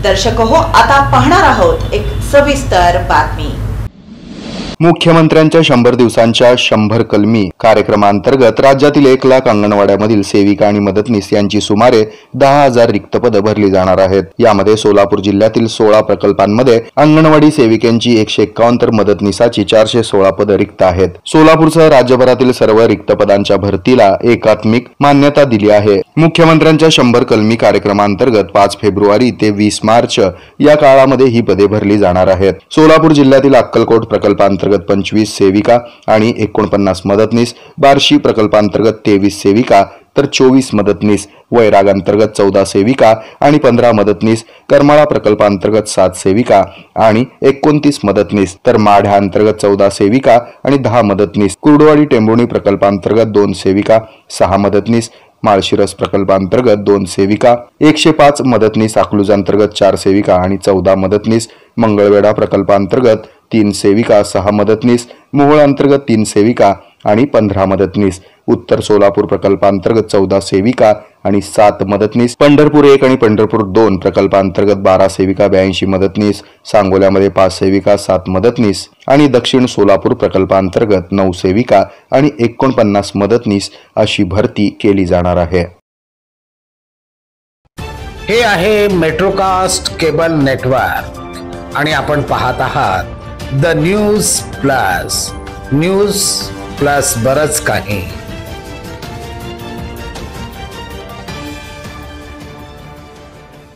दर्शक हो, आता पाहणार आहोत एक सविस्तर बातमी। मुख्यमंत्र्यांच्या 100 दिवसांच्या 100 कलमी कार्यक्रमांतर्गत राज्यातील 1 लाख अंगणवाड्यामधील सेविका आणि मदतनीस यांची सुमारे 10,000 रिक्त पदं भरली जाणार आहेत। यामध्ये सोलापूर जिल्ह्यातील 16 प्रकल्पांमध्ये अंगणवाडी सेविकांची 151 तर मदतनीसाची 416 पदं रिक्त आहेत। सोलापूरसह राज्यभरातील सर्व रिक्त पदांच्या भरतीला एकात्मिक मान्यता दिली आहे। मुख्यमंत्र्यांच्या 100 कलमी कार्यक्रमांतर्गत 5 फेब्रुवारी ते 20 मार्च या काळामध्ये ही पदे भरली जाणार आहेत। सोलापूर जिल्ह्यातील अक्कलकोट प्रकल्पांतर्गत 25 सेविका आणि 49 मदतनीस, बार्शी प्रकल्पांतर्गत 23 सेविका तर 24 मदतनीस, वैराग अंतर्गत 14 सेविका आणि 15 मदतनीस, करमाळा प्रकल्पांतर्गत 7 सेविका आणि 29 मदतनीस, तर माढ्या अंतर्गत 14 सेविका आणि 10 मदतनीस, कुर्डुवाडी टेंभुर्णी प्रकल्पांतर्गत 2 सेविका, 6 मदतनीस, माळशिरस प्रकल्पांतर्गत 2 सेविका, 105 मदतनीस, अकलूज अंतर्गत 4 सेविका आणि 14 मदतनीस, मंगळवेढा प्रकल्पांतर्गत 3 सेविका, 6 मदतनीस, मोहोळ अंतर्गत 3 सेविका आणि 15 मदतनीस, उत्तर सोलापूर प्रकल्पांतर्गत 14 सेविका आणि 7 मदतनीस, पंढरपूर 1 आणि पंढरपूर 2 प्रकल्पांतर्गत 12 सेविका, 82 मदतनीस, सांगोल्यामध्ये 5 सेविका, 7 मदतनीस आणि दक्षिण सोलापूर प्रकल्पांतर्गत 9 सेविका आणि 49 मदतनीस अशी भरती केली जाणार आहे। हे आहे मेट्रोकास्ट केबल नेटवर्क आणि आपण पाहत आहात द न्यूज प्लस बरच काही।